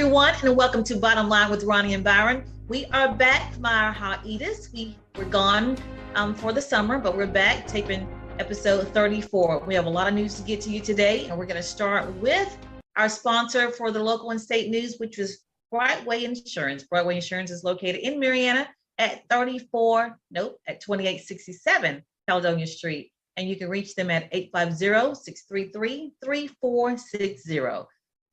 everyone, and welcome to Bottom Line with Ronnie and Byron. We are back from our hiatus. We were gone for the summer, but we're back taping episode 34. We have a lot of news to get to you today, and we're going to start with our sponsor for the local and state news, which was Brightway Insurance. Brightway Insurance is located in Marianna at 2867 Caledonia Street, and you can reach them at 850-633-3460.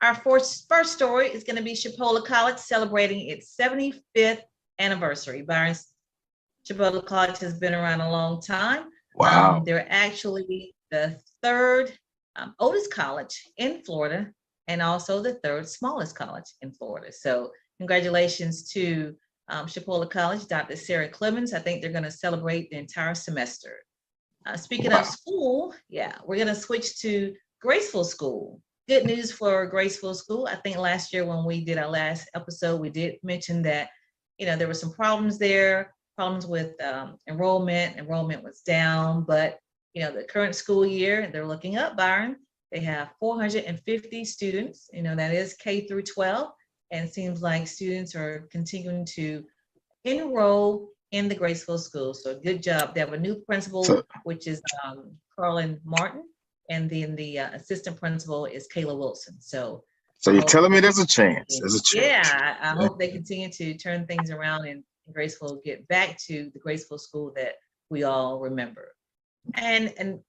Our first story is going to be Chipola College celebrating its 75th anniversary. Byron, Chipola College has been around a long time. Wow. They're actually the third oldest college in Florida and also the third smallest college in Florida. So congratulations to Chipola College, Dr. Sarah Clemens. I think they're going to celebrate the entire semester. Speaking of school, we're going to switch to Graceville School. Good news for Graceville School. I think last year when we did our last episode, we did mention that, there were some problems there, problems with enrollment. Enrollment was down, but, the current school year, they're looking up, Byron. They have 450 students, that is K through 12. And it seems like students are continuing to enroll in the Graceville School. So good job. They have a new principal, which is Carlin Martin. And then the assistant principal is Kayla Wilson. So you're telling me there's a chance. There's a chance. Yeah, I hope they continue to turn things around and Graceville get back to the Graceville School that we all remember. And I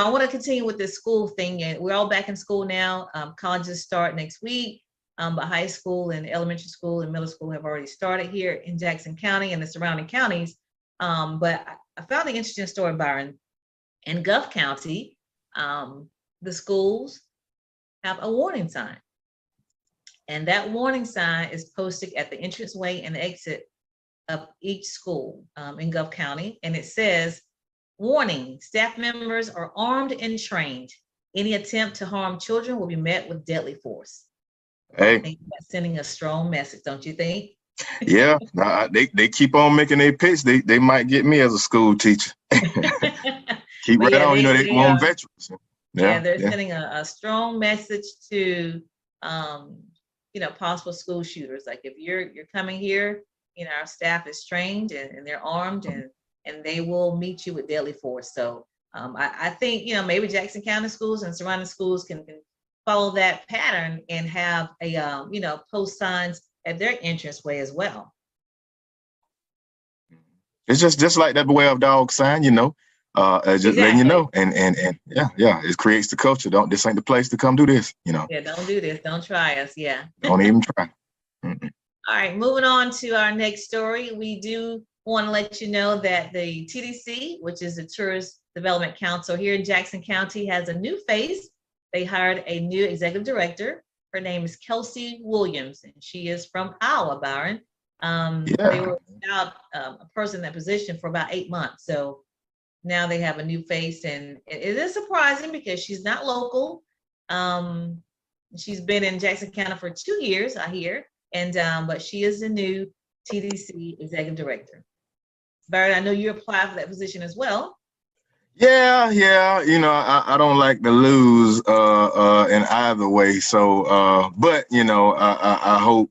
want to continue with this school thing. And we're all back in school now. Colleges start next week, but high school and elementary school and middle school have already started here in Jackson County and the surrounding counties. But I found an interesting story, Byron. In Gulf County, the schools have a warning sign, and that warning sign is posted at the entranceway and exit of each school in Gulf County, and it says, "Warning: staff members are armed and trained. Any attempt to harm children will be met with deadly force." Hey, I think that's sending a strong message, don't you think? Yeah, they keep on making their pitch. They might get me as a school teacher. Keep right on. They want veterans. They're sending a strong message to possible school shooters. Like, if you're coming here, our staff is trained and they're armed and they will meet you with deadly force. So I think maybe Jackson County schools and surrounding schools can follow that pattern and have a post signs at their entranceway as well. It's just like that beware of dog sign, just letting you know, and it creates the culture. This ain't the place to come do this, Yeah, don't do this. Don't try us. Yeah. Don't even try. All right, moving on to our next story. We do want to let you know that the TDC, which is the Tourist Development Council here in Jackson County, has a new face. They hired a new executive director. Her name is Kelsey Williams, and she is from Iowa, Byron. They were without a person in that position for about 8 months. So now they have a new face, and it is surprising because she's not local. She's been in Jackson County for 2 years, I hear, and but she is the new TDC Executive Director. Barry, I know you applied for that position as well. Yeah. I don't like to lose in either way. So, but I hope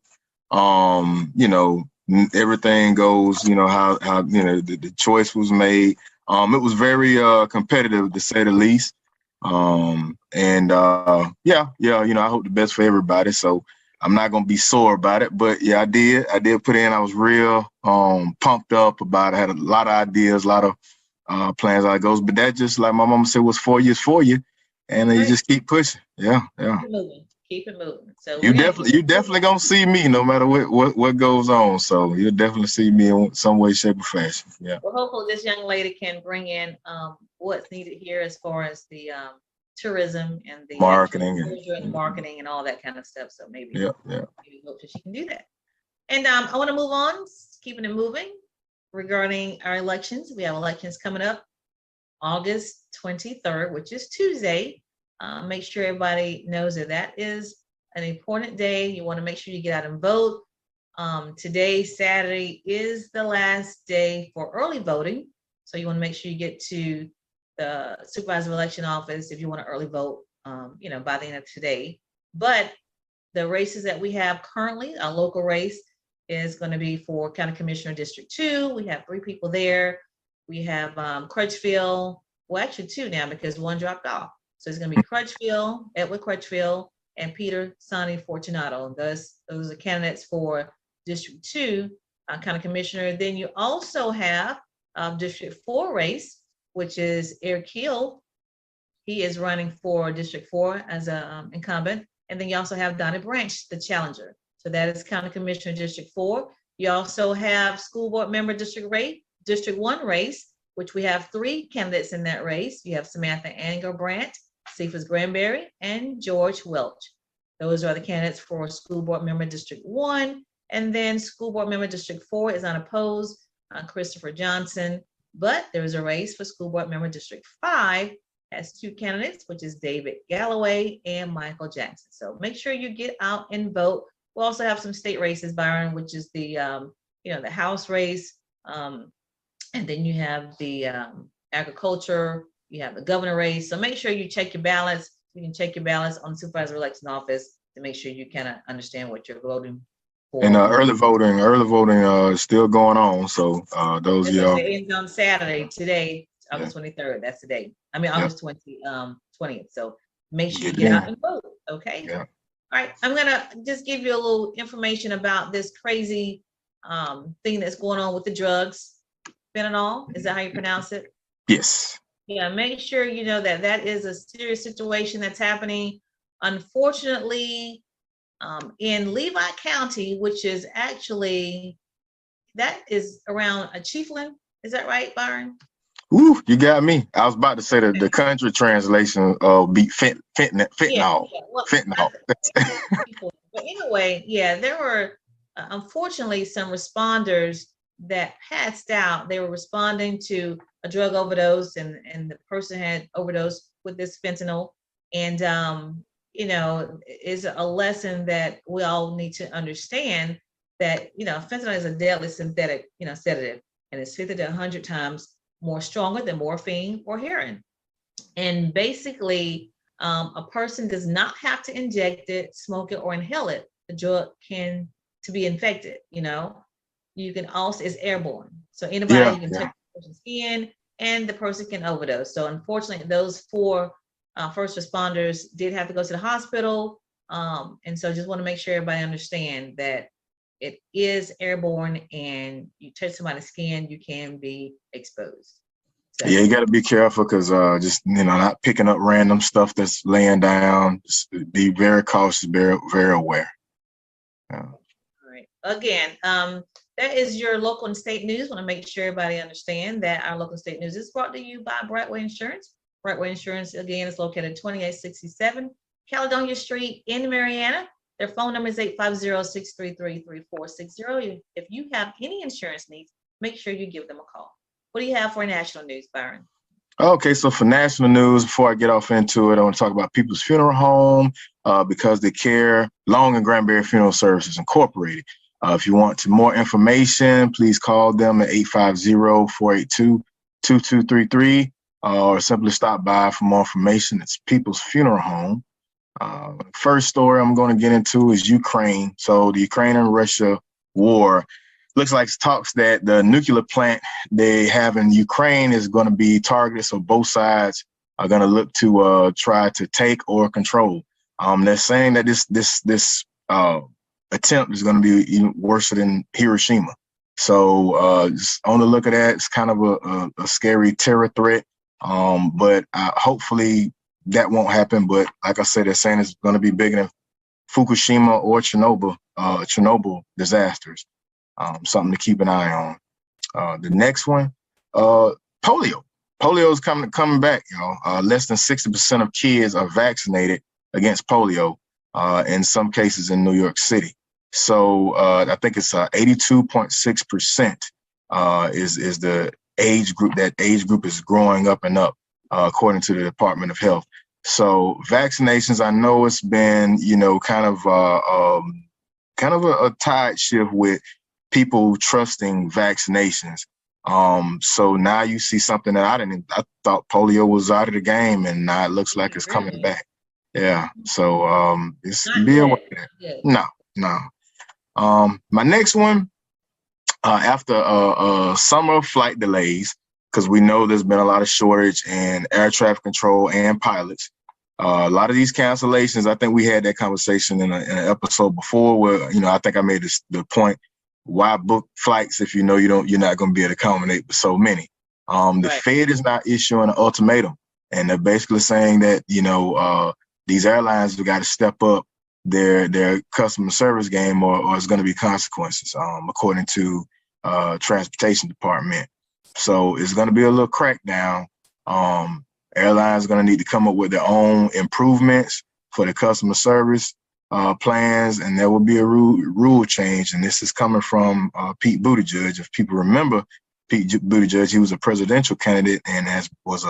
everything goes how the choice was made. It was very competitive, to say the least. I hope the best for everybody. So I'm not gonna be sore about it. But yeah, I did put in. I was real pumped up about it. I had a lot of ideas, a lot of plans how it goes. But that, just like my mama said, was 4 years for you, and you just keep pushing. Yeah. Keep it moving. So you definitely gonna see me no matter what goes on. So you'll definitely see me in some way, shape, or fashion. Yeah. Well, hopefully this young lady can bring in what's needed here as far as the tourism and the marketing and all that kind of stuff. So maybe maybe hope that she can do that. And I want to move on, keeping it moving regarding our elections. We have elections coming up August 23rd, which is Tuesday. Make sure everybody knows that is an important day. You want to make sure you get out and vote. Today, Saturday, is the last day for early voting. So you want to make sure you get to the supervisor of election office if you want to early vote, by the end of today. But the races that we have currently, our local race is going to be for County Commissioner District 2. We have 3 people there. We have Crutchfield, well, actually 2 now because 1 dropped off. So it's going to be Crutchfield, Edward Crutchfield, and Peter Sonny Fortunato. Those are candidates for District 2 County Commissioner. Then you also have District 4 race, which is Eric Hill. He is running for District 4 as an incumbent. And then you also have Donnie Branch, the challenger. So that is County Commissioner District 4. You also have School Board Member District 1 race, which we have 3 candidates in that race. You have Samantha Angerbrandt, Cephas Granberry, and George Welch. Those are the candidates for School Board Member District 1. And then School Board Member District 4 is unopposed, Christopher Johnson. But there is a race for School Board Member District 5, has 2 candidates, which is David Galloway and Michael Jackson. So make sure you get out and vote. We'll also have some state races, Byron, which is the the House race, and then you have the agriculture, you have the governor race. So make sure you check your ballots. You can check your ballots on the supervisor election office to make sure you kind of understand what you're voting for. And early voting is still going on. So those of y'all. It ends on Saturday today, August 23rd. That's the day. I mean August 20th. So make sure you get out and vote. Okay. Yeah. All right, I'm gonna just give you a little information about this crazy thing that's going on with the drugs. Fentanyl, is that how you pronounce it? Yes. Yeah, make sure you know that that is a serious situation that's happening. Unfortunately, in Levi County, which is actually, that is around Chiefland. Is that right, Byron? Ooh, you got me. I was about to say that the country translation beat fentanyl. Yeah, well, fentanyl. But anyway, there were unfortunately some responders that passed out. They were responding to a drug overdose, and the person had overdosed with this fentanyl. And is a lesson that we all need to understand that fentanyl is a deadly synthetic sedative, and it's 50 to 100 times more stronger than morphine or heroin. And basically, a person does not have to inject it, smoke it, or inhale it. The drug to be infected, you can also, it's airborne. So anybody can touch the person's skin and the person can overdose. So unfortunately, those 4 first responders did have to go to the hospital. And so just want to make sure everybody understand that it is airborne, and you touch somebody's skin, you can be exposed. So. Yeah, you got to be careful because just not picking up random stuff that's laying down. Just be very cautious, very, very aware. All right. Again, that is your local and state news. Want to make sure everybody understand that our local state news is brought to you by Brightway Insurance. Brightway Insurance, again, is located at 2867 Caledonia Street in Mariana. Their phone number is 850-633-3460. If you have any insurance needs, make sure you give them a call. What do you have for national news, Byron? Okay, so for national news, before I get off into it, I want to talk about People's Funeral Home because they care. Long and Granbury Funeral Services Incorporated. If you want more information, please call them at 850-482-2233 or simply stop by for more information. It's People's Funeral Home. First story I'm going to get into is Ukraine. So the Ukraine and Russia war looks like talks that the nuclear plant they have in Ukraine is going to be targeted. So both sides are going to look to try to take or control. They're saying that this attempt is going to be even worse than Hiroshima. So just on the look at that, it's kind of a scary terror threat. But hopefully that won't happen. But like I said, they're saying it's going to be bigger than Fukushima or Chernobyl disasters. Something to keep an eye on. The next one, polio. Polio is coming back, y'all. Less than 60% of kids are vaccinated against polio in some cases in New York City. So I think it's 82.6% is the age group. That age group is growing up and up, according to the Department of Health. So vaccinations, I know it's been, kind of a tide shift with people trusting vaccinations. So now you see something that I thought polio was out of the game, and now it looks like it's coming back. Yeah. So it's Not be aware of good. that. Not good. No, no. My next one, after summer flight delays, because we know there's been a lot of shortage in air traffic control and pilots. A lot of these cancellations, I think we had that conversation in an episode before where, I think I made the point, why book flights if you're not going to be able to accommodate so many. The Right. Fed is not issuing an ultimatum, and they're basically saying that, these airlines have got to step up their customer service game, or it's going to be consequences, according to transportation department. So it's going to be a little crackdown. Airlines are going to need to come up with their own improvements for the customer service plans, and there will be a rule change. And this is coming from Pete Buttigieg. If people remember Pete Buttigieg, he was a presidential candidate and was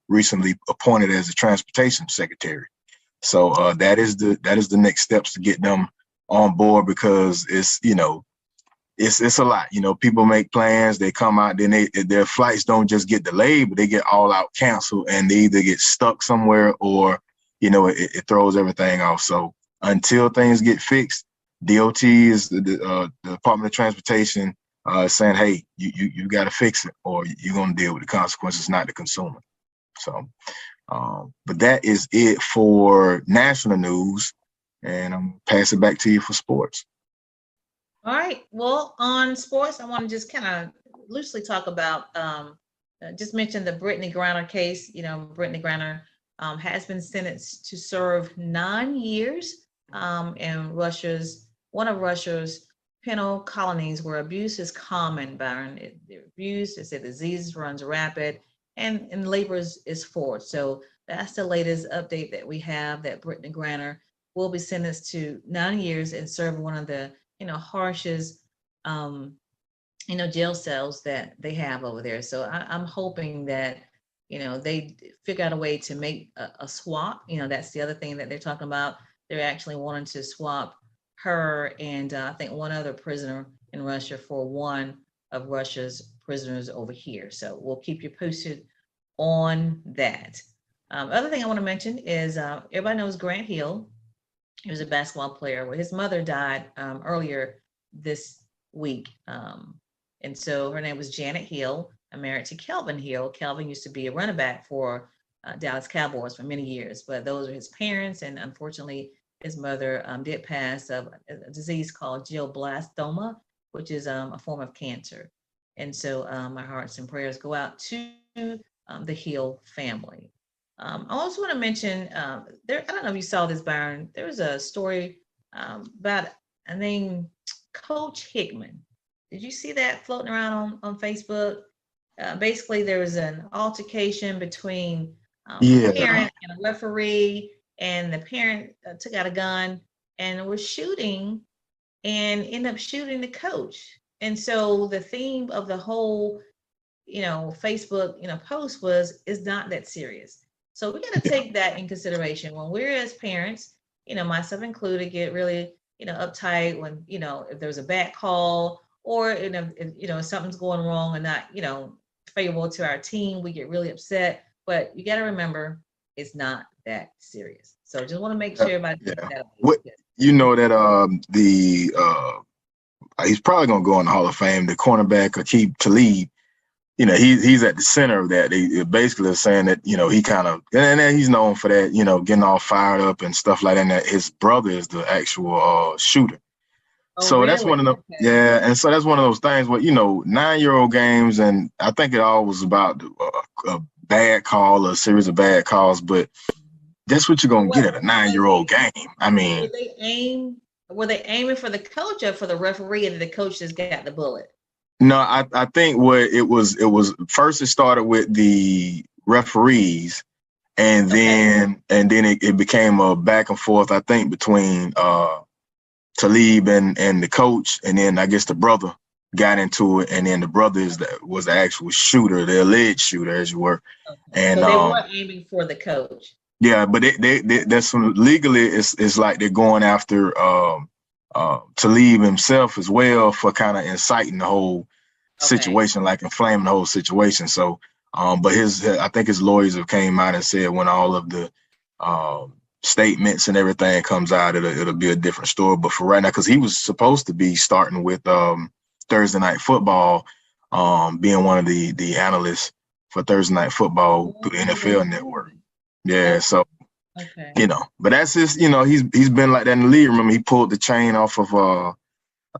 recently appointed as the transportation secretary. So that is the next steps to get them on board, because it's a lot. People make plans, they come out, then their flights don't just get delayed, but they get all out canceled, and they either get stuck somewhere or, it throws everything off. So until things get fixed, DOT is the Department of Transportation saying, hey, you got to fix it, or you're going to deal with the consequences, not the consumer. So, but that is it for national news, and I'm pass it back to you for sports. All right. Well, on sports, I want to just kind of loosely talk about, just mention the Brittany Griner case. Brittany Griner has been sentenced to serve 9 years in one of Russia's penal colonies where abuse is common, Byron. Abuse, it's a disease, runs rapid, and labor is forced. So that's the latest update that we have, that Brittany Griner will be sentenced to 9 years and serve one of the harshest, jail cells that they have over there. So I'm hoping that, they figure out a way to make a swap. That's the other thing that they're talking about. They're actually wanting to swap her and I think one other prisoner in Russia for one of Russia's prisoners over here. So we'll keep you posted on that. Other thing I want to mention is everybody knows Grant Hill. He was a basketball player. Well, his mother died earlier this week. And so her name was Janet Hill, married to Kelvin Hill. Kelvin used to be a running back for Dallas Cowboys for many years, but those are his parents. And unfortunately, his mother did pass of a disease called glioblastoma, which is a form of cancer. And so my hearts and prayers go out to the Hill family. I also want to mention there. I don't know if you saw this, Byron. There was a story about a name Coach Hickman. Did you see that floating around on Facebook? Basically, there was an altercation between a Yeah. parent and a referee, and the parent took out a gun and was shooting, and ended up shooting the coach. And so the theme of the whole, Facebook, post was, is not that serious. So we got to take that in consideration when we're as parents, myself included, get really, uptight when, if there's a bad call, or if something's going wrong and not, favorable to our team, we get really upset. But you got to remember, it's not that serious. So just want to make sure everybody Yeah. that. What that he's probably gonna go in the Hall of Fame. The cornerback Aqib Talib, he's at the center of that. They basically are saying that, he kind of, and then he's known for that, getting all fired up and stuff like that. And that his brother is the actual shooter. Oh, So that's really? one of the, Okay. yeah. And so that's one of those things where, 9-year-old games. And I think it all was about a bad call, a series of bad calls, but that's what you're going to get at a 9-year-old game. I mean, Were they aiming for the coach or for the referee, and the coach just got the bullet? no, I think what it was first, it started with the referees, and then it became a back and forth, I think, between Talib and the coach, and then I guess the brother got into it, and then the brother was the actual shooter, the alleged shooter, as you were. Okay. And So they were aiming for the coach. yeah, but that's legally it's like they're going after Talib himself as well for kind of inciting the whole situation, like inflaming the whole situation. So, but I think his lawyers have came out and said when all of the statements and everything comes out, it'll be a different story. But for right now, because he was supposed to be starting with Thursday Night Football, being one of the analysts for Thursday Night Football through the NFL Network. Yeah, so but that's just he's been like that in the league. Remember, he pulled the chain off of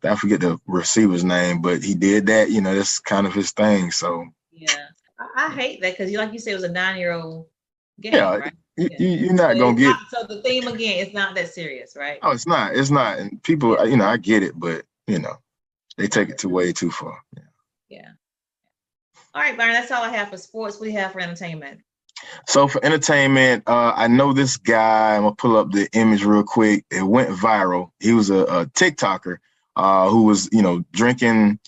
I forget the receiver's name, but he did that. That's kind of his thing. So yeah, I hate that because like you said, it was a 9-year-old game, right? You're not gonna get. So the theme again, it's not that serious, right? Oh, it's not. It's not. And people, I get it, but they take it way too far. Yeah. All right, Byron, that's all I have for sports. What do you have for entertainment? So for entertainment, I know this guy. I'm gonna pull up the image real quick. It went viral. He was a TikToker who was, drinking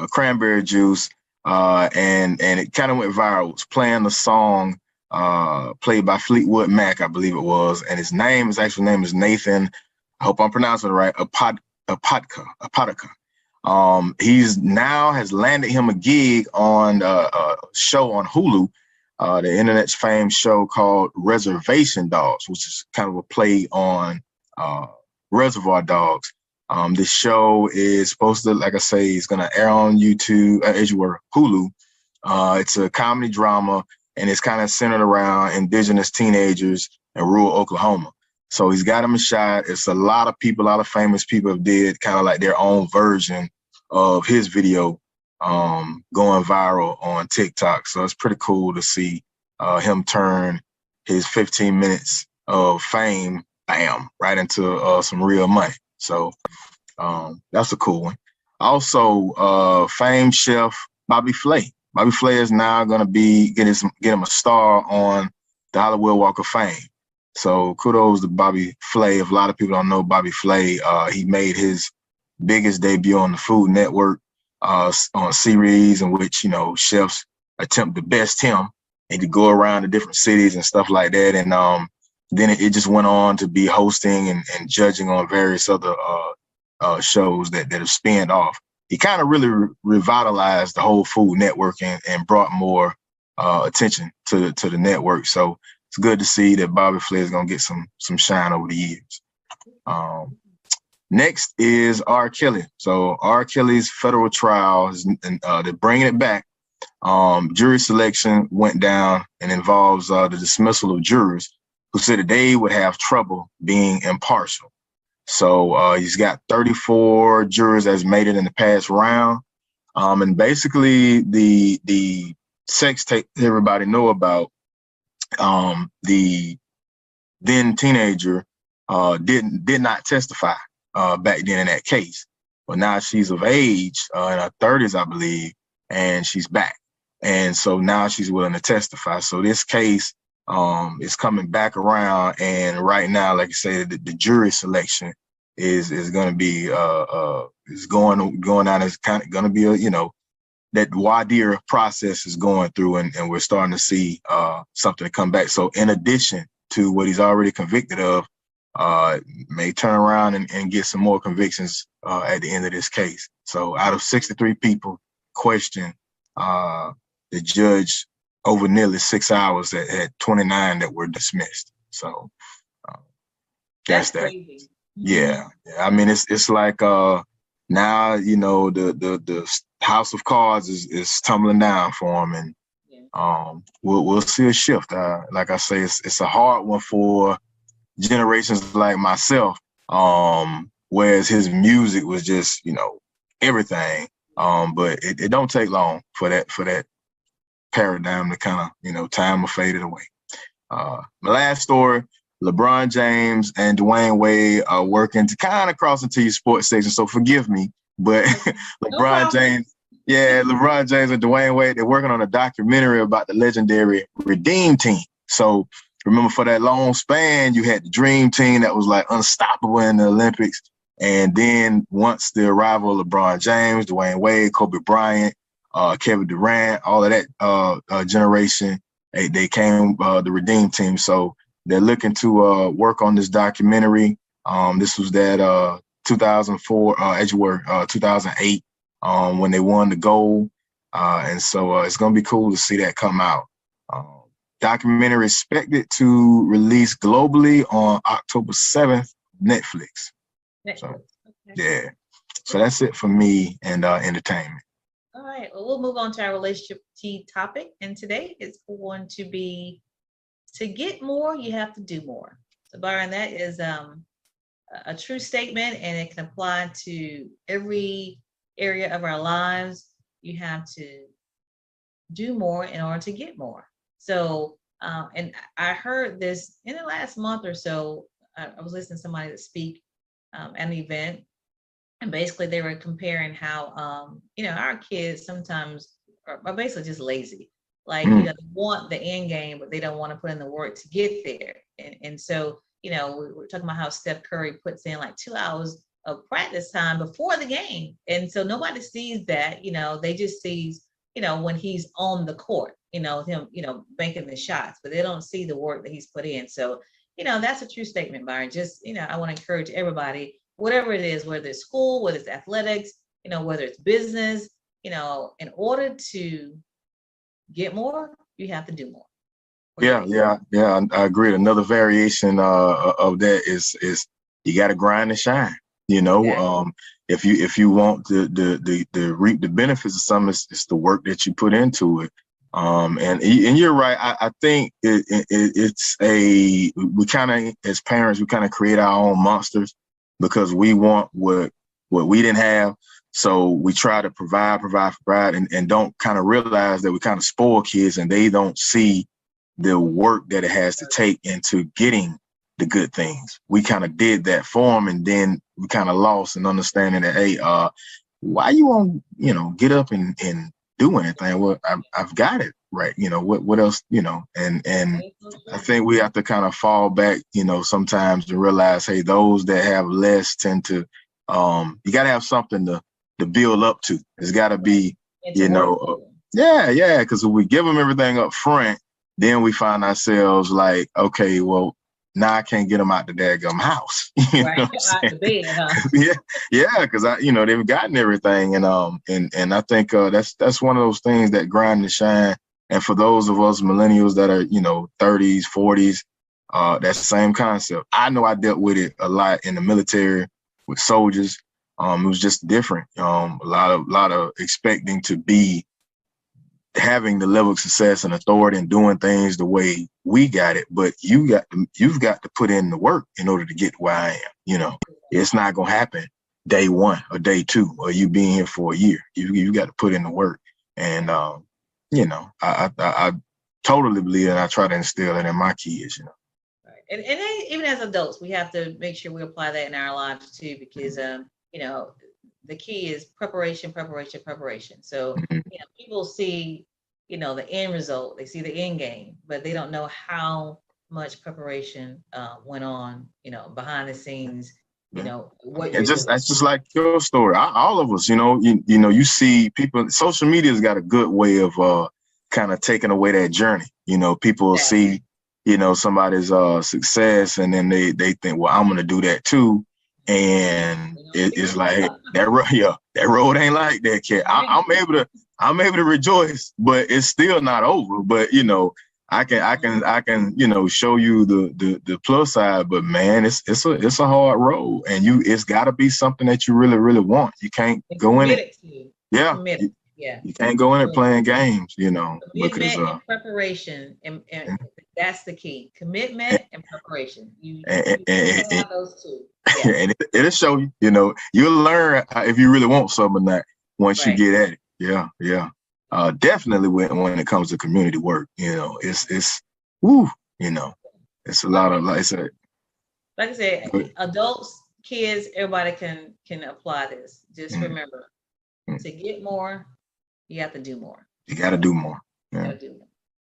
cranberry juice, and it kind of went viral. It was playing the song played by Fleetwood Mac, I believe it was, and his actual name is Nathan. I hope I'm pronouncing it right. Apodaca. He's now has landed him a gig on a show on Hulu, the internet's famed show called Reservation Dogs, which is kind of a play on Reservoir Dogs. This show is supposed to, like I say, it's going to air on YouTube, Hulu. It's a comedy drama, and it's kind of centered around indigenous teenagers in rural Oklahoma. So he's got him a shot. It's a lot of people, a lot of famous people have did kind of like their own version of his video going viral on TikTok. So it's pretty cool to see him turn his 15 minutes of fame, bam, right into some real money. So that's a cool one. Also, famed chef Bobby Flay. Bobby Flay is now going to be get him a star on the Hollywood Walk of Fame. So kudos to Bobby Flay. If a lot of people don't know Bobby Flay, he made his biggest debut on the Food Network on a series in which, chefs attempt to best him and to go around to different cities and stuff like that. And then it just went on to be hosting and judging on various other shows that have spinned off. He kind of really revitalized the whole Food Network and brought more attention to the network. So it's good to see that Bobby Flay is going to get some shine over the years. Next is R. Kelly. So R. Kelly's federal trial, they're bringing it back. Jury selection went down and involves the dismissal of jurors who said that they would have trouble being impartial. So he's got 34 jurors that's made it in the past round. And basically the sex tape everybody know about, the then teenager did not testify back then in that case. But now she's of age, in her 30s, I believe, and she's back. And so now she's willing to testify. So this case is coming back around, and right now, like I said, the jury selection is going to be is going down. It's kind of going to be that voir dire process is going through, and we're starting to see something to come back. So in addition to what he's already convicted of, may turn around and get some more convictions at the end of this case. So out of 63 people questioned, the judge over nearly 6 hours had 29 that were dismissed. So that's that. Crazy. Yeah. I mean, it's like now, the house of cards is tumbling down for him, and we'll see a shift. Like I say, it's a hard one for generations like myself, whereas his music was just, everything. But it don't take long for that paradigm to kind of, time will fade it away. My last story, LeBron James and Dwayne Wade are working to kind of cross into your sports section, so forgive me, but LeBron James and Dwayne Wade, they're working on a documentary about the legendary Redeem Team. So remember, for that long span, you had the Dream Team that was like unstoppable in the Olympics. And then once the arrival of LeBron James, Dwayne Wade, Kobe Bryant, Kevin Durant, all of that generation, they came the Redeem Team. So they're looking to work on this documentary. This was that 2004, 2008, when they won the gold. And so it's going to be cool to see that come out. documentary expected to release globally on October 7th, Netflix. So, Okay. yeah. So that's it for me and entertainment. All right. Well, we'll move on to our relationship key topic. And today it's going to be, to get more, you have to do more. So Byron, that is a true statement, and it can apply to every area of our lives. You have to do more in order to get more. So, and I heard this in the last month or so. I was listening to somebody that speak at an event, and basically they were comparing how our kids sometimes are basically just lazy. Like, they want the end game, but they don't want to put in the work to get there. And so, we're talking about how Steph Curry puts in like 2 hours of practice time before the game. And so nobody sees that, they just sees, when he's on the court, him, banking the shots, but they don't see the work that he's put in. So, that's a true statement, Byron. Just, I want to encourage everybody, whatever it is, whether it's school, whether it's athletics, whether it's business, in order to get more, you have to do more. Yeah. I agree. Another variation of that is you got to grind and shine. Exactly. If you want to reap the benefits of something, it's the work that you put into it. And you're right. I think we kind of, as parents, we kind of create our own monsters because we want what we didn't have. So we try to provide, and don't kind of realize that we kind of spoil kids, and they don't see the work that it has to take into getting the good things. We kind of did that for them, and then we kind of lost in understanding that, hey, why you won't, get up and do anything? Well, I've got it right. What else, and I think we have to kind of fall back, sometimes to realize, hey, those that have less tend to, you got to have something to build up to. It's got to be, because if we give them everything up front, then we find ourselves like, okay, well, now I can't get them out the daggum house. Right, out the bed, huh? Yeah, because they've gotten everything, and I think that's one of those things that grind and shine. And for those of us millennials that are 30s, 40s, that's the same concept. I know I dealt with it a lot in the military with soldiers. It was just different. A lot of expecting to be having the level of success and authority and doing things the way we got it, but you've got to put in the work in order to get where I am. It's not gonna happen day one or day two or you being here for a year. You got to put in the work, and I totally believe, and I try to instill it in my kids. Right. And even as adults, we have to make sure we apply that in our lives too, because the key is preparation. So, people see, the end result, they see the end game, but they don't know how much preparation went on, behind the scenes, what you're doing. That's just like your story. All of us, you see people, social media's got a good way of kind of taking away that journey. People see, somebody's success, and then they think, well, I'm going to do that too. And it's like, hey, that road ain't like that, kid. I'm able to rejoice, but it's still not over. But I can show you the plus side. But man, it's a hard road, and it's got to be something that you really, really want. You can't go in it. Yeah. You can't go in it playing games, because and preparation, and that's the key. Commitment and preparation. You have those two. Yeah. And it'll show you. You'll learn if you really want something or not once you get at it. Yeah. Definitely when it comes to community work, it's woo. It's a lot of, like I said, adults, kids, everybody can apply this. Just remember, to get more, you have to do more. You got to do more. Yeah. You gotta do more.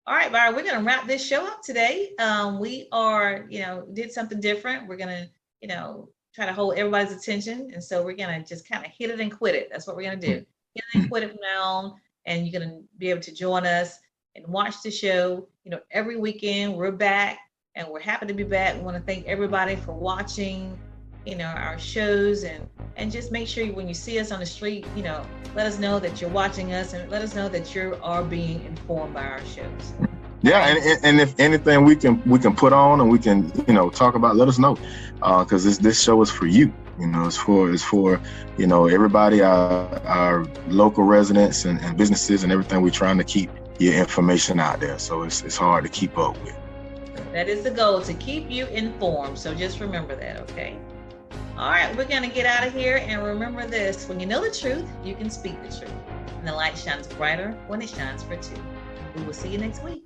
All right, Byron, we're going to wrap this show up today. We are, did something different. We're going to, try to hold everybody's attention. And so we're going to just kind of hit it and quit it. That's what we're going to do. Hit it and quit it from now on. And you're going to be able to join us and watch the show. Every weekend we're back, and we're happy to be back. We want to thank everybody for watching, our shows, and just make sure when you see us on the street, let us know that you're watching us, and let us know that you are being informed by our shows. Yeah, and if anything we can put on and we can, you know, talk about, let us know, because this show is for you. You know, it's for you know, everybody, our local residents and businesses and everything. We're trying to keep your information out there, so it's hard to keep up with. That is the goal, to keep you informed. So just remember that, okay? All right, we're gonna get out of here, and remember this: when you know the truth, you can speak the truth, and the light shines brighter when it shines for two. We will see you next week.